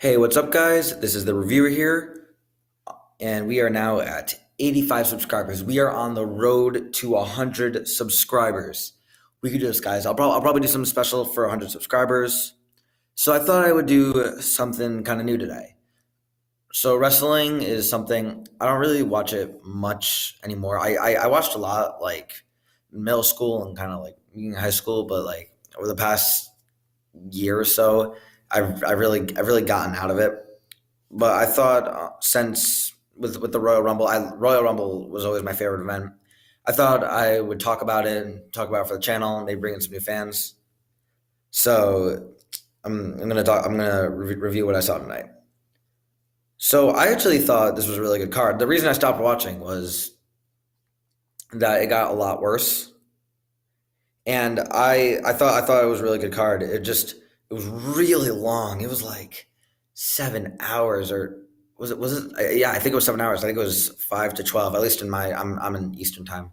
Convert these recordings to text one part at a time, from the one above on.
Hey, what's up, guys? This is the reviewer here, and we are now at 85 subscribers. We are on the road to 100 subscribers. We could do this, guys. I'll probably do something special for 100 subscribers. So I thought I would do something kind of new today. So wrestling is something I don't really watch it much anymore. I watched a lot like in middle school and kind of like in high school, but like over the past year or so, I've really gotten out of it. But I thought since with the Royal Rumble, Royal Rumble was always my favorite event. I thought I would talk about it and talk about it for the channel, and maybe bring in some new fans. So I'm gonna talk. I'm gonna review what I saw tonight. So I actually thought this was a really good card. The reason I stopped watching was that it got a lot worse, and I thought it was a really good card. It was really long. It was like 7 hours, or was it? Yeah, I think it was 7 hours. I think it was 5 to 12. At least in my I'm in Eastern time,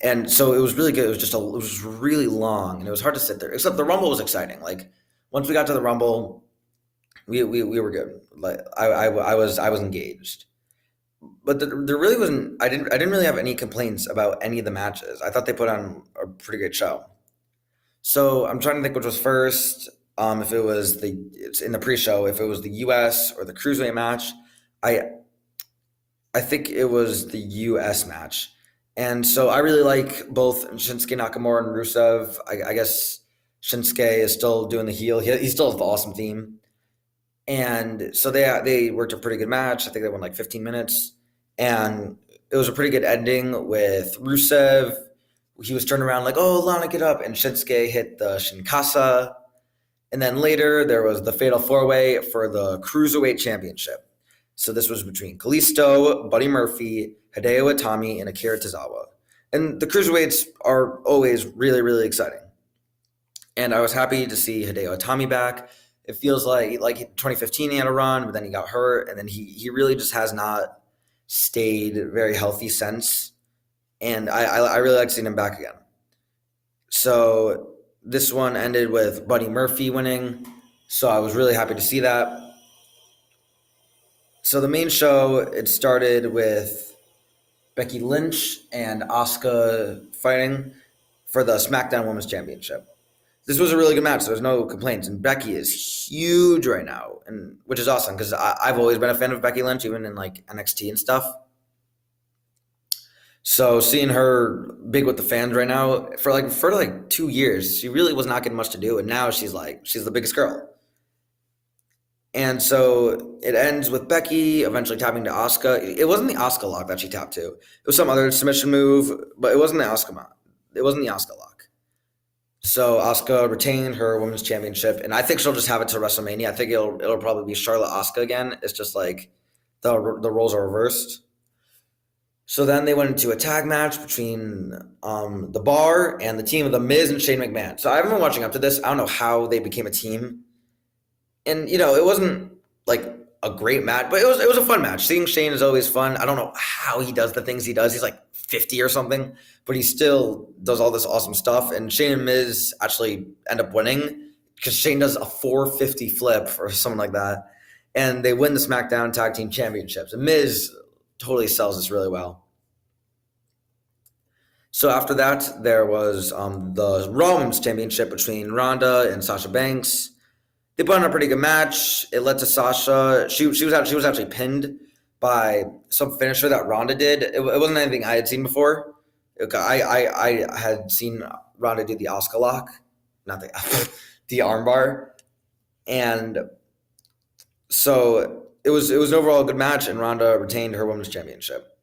and so it was really good. It was really long, and it was hard to sit there. Except the Rumble was exciting. Like once we got to the Rumble, we were good. Like I was engaged. But there really wasn't. I didn't really have any complaints about any of the matches. I thought they put on a pretty good show. So I'm trying to think which was first. If it was it's in the pre-show, if it was the U.S. or the cruiserweight match, I I think it was the U.S. match, and so I really like both Shinsuke Nakamura and Rusev. I guess Shinsuke is still doing the heel. He still has the awesome theme, and so they worked a pretty good match. I think they won like 15 minutes, and it was a pretty good ending with Rusev. He was turned around like, "Oh, Lana, get up!" and Shinsuke hit the Shinkasa. And then later there was the Fatal Four Way for the Cruiserweight Championship. So this was between Kalisto, Buddy Murphy, Hideo Itami, and Akira Tozawa. And the Cruiserweights are always really, really exciting. And I was happy to see Hideo Itami back. It feels like 2015 he had a run, but then he got hurt, and then he really just has not stayed very healthy since. And I really like seeing him back again. So this one ended with Buddy Murphy winning, so I was really happy to see that. So the main show, it started with Becky Lynch and Asuka fighting for the SmackDown Women's Championship. This was a really good match. So there's no complaints, and Becky is huge right now, and which is awesome because I've always been a fan of Becky Lynch, even in like NXT and stuff. So seeing her big with the fans right now for like 2 years, she really was not getting much to do, and now she's the biggest girl. And so it ends with Becky eventually tapping to Asuka. It wasn't the Asuka lock that she tapped to. It was some other submission move, but it wasn't the Asuka lock. So Asuka retained her women's championship, and I think she'll just have it to WrestleMania. I think it'll probably be Charlotte Asuka again. It's just like the roles are reversed. So then they went into a tag match between the Bar and the team of The Miz and Shane McMahon. So I haven't been watching up to this. I don't know how they became a team. And, it wasn't like a great match, but it was a fun match. Seeing Shane is always fun. I don't know how he does the things he does. He's like 50 or something, but he still does all this awesome stuff. And Shane and Miz actually end up winning because Shane does a 450 flip or something like that. And they win the SmackDown Tag Team Championships. And Miz totally sells this really well. So after that, there was the Raw Women's Championship between Ronda and Sasha Banks. They put on a pretty good match. It led to Sasha. She was actually pinned by some finisher that Ronda did. It wasn't anything I had seen before. I had seen Ronda do the Asuka lock, not the the armbar, and so it was an overall good match, and Ronda retained her women's championship.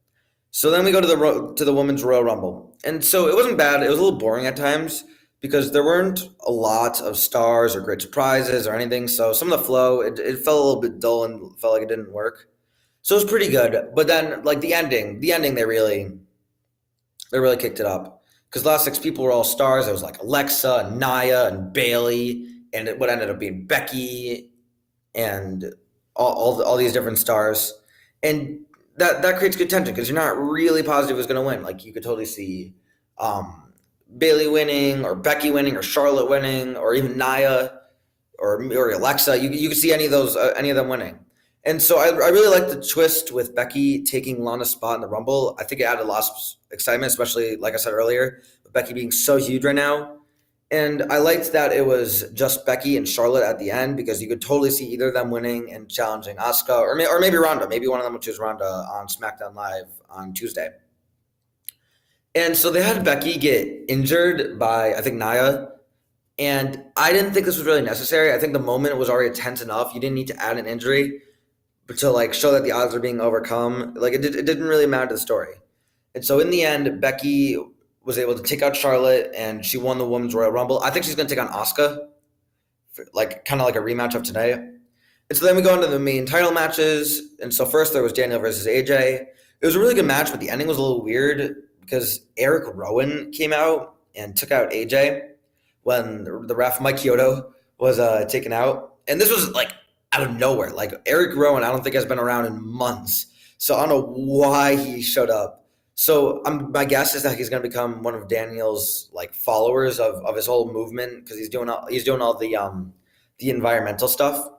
So then we go to the women's Royal Rumble, and so it wasn't bad. It was a little boring at times because there weren't a lot of stars or great surprises or anything. So some of the flow, it felt a little bit dull and felt like it didn't work. So it was pretty good. But then like the ending, they really kicked it up because the last six people were all stars. It was like Alexa and Nia and Bailey, and what ended up being Becky and all these different stars. And that creates good tension because you're not really positive who's going to win. Like you could totally see Bailey winning or Becky winning or Charlotte winning or even Nia or Alexa. You could see any of those, any of them winning. And so I really like the twist with Becky taking Lana's spot in the Rumble. I think it added a lot of excitement, especially, like I said earlier, with Becky being so huge right now. And I liked that it was just Becky and Charlotte at the end, because you could totally see either of them winning and challenging Asuka, or maybe Ronda. Maybe one of them would choose Ronda on SmackDown Live on Tuesday. And so they had Becky get injured by, I think, Nia. And I didn't think this was really necessary. I think the moment was already tense enough. You didn't need to add an injury to like show that the odds are being overcome. Like it didn't really matter to the story. And so in the end, Becky was able to take out Charlotte, and she won the Women's Royal Rumble. I think she's going to take on Asuka, like kind of like a rematch of today. And so then we go into the main title matches. And so first there was Daniel versus AJ. It was a really good match, but the ending was a little weird because Eric Rowan came out and took out AJ when the ref Mike Chiodo was taken out. And this was like out of nowhere. Like Eric Rowan, I don't think has been around in months. So I don't know why he showed up. So my guess is that he's going to become one of Daniel's like followers of his whole movement, because he's doing all the environmental stuff.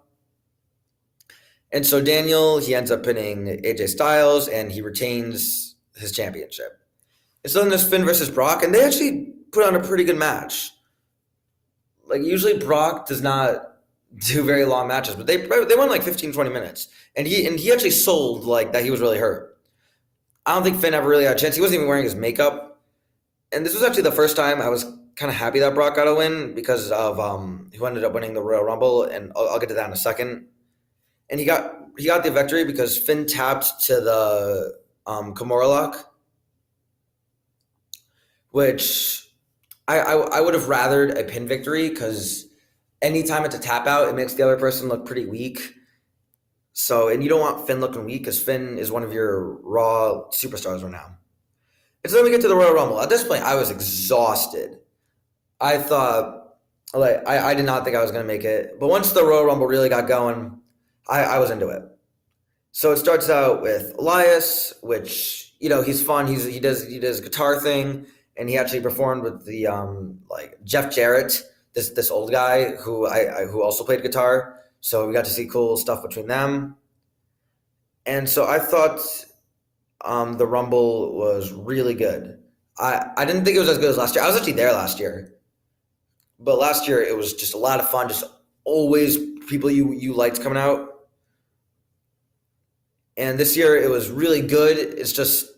And so Daniel, he ends up pinning AJ Styles, and he retains his championship. And so then there's Finn versus Brock, and they actually put on a pretty good match. Like usually Brock does not do very long matches, but they won like 15, 20 minutes. And he actually sold like that he was really hurt. I don't think Finn ever really had a chance. He wasn't even wearing his makeup. And this was actually the first time I was kind of happy that Brock got a win, because of who ended up winning the Royal Rumble, and I'll get to that in a second. And he got the victory because Finn tapped to the Kimura lock, which I would have rathered a pin victory, because anytime it's a tap out, it makes the other person look pretty weak. So, and you don't want Finn looking weak, because Finn is one of your Raw superstars right now. And so then we get to the Royal Rumble. At this point, I was exhausted. I thought, like, I did not think I was going to make it. But once the Royal Rumble really got going, I was into it. So it starts out with Elias, which, you know, he's fun. He does a guitar thing, and he actually performed with the like Jeff Jarrett, this old guy who also played guitar. So we got to see cool stuff between them. And so I thought the Rumble was really good. I didn't think it was as good as last year. I was actually there last year. But last year it was just a lot of fun, just always people you liked coming out. And this year it was really good. It's just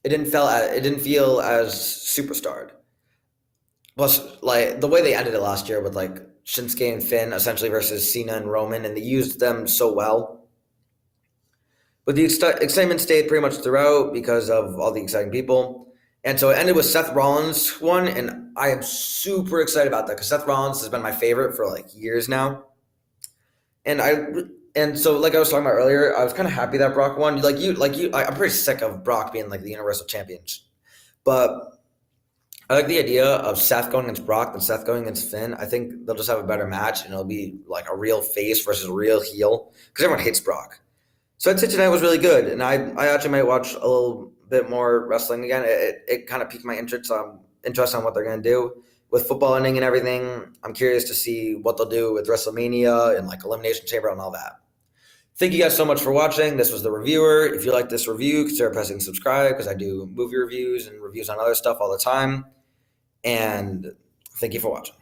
it didn't feel as superstarred. Plus, like the way they ended it last year with like Shinsuke and Finn essentially versus Cena and Roman, and they used them so well. But the excitement stayed pretty much throughout because of all the exciting people. And so it ended with Seth Rollins won, and I am super excited about that because Seth Rollins has been my favorite for like years now. And so like I was talking about earlier, I was kind of happy that Brock won. I'm pretty sick of Brock being like the Universal Champion. But I like the idea of Seth going against Brock and Seth going against Finn. I think they'll just have a better match, and it'll be like a real face versus a real heel, because everyone hates Brock. So I'd say tonight was really good, and I actually might watch a little bit more wrestling again. It kind of piqued my interest on what they're going to do. With football ending and everything, I'm curious to see what they'll do with WrestleMania and like Elimination Chamber and all that. Thank you guys so much for watching. This was The Reviewer. If you like this review, consider pressing subscribe, because I do movie reviews and reviews on other stuff all the time. And thank you for watching.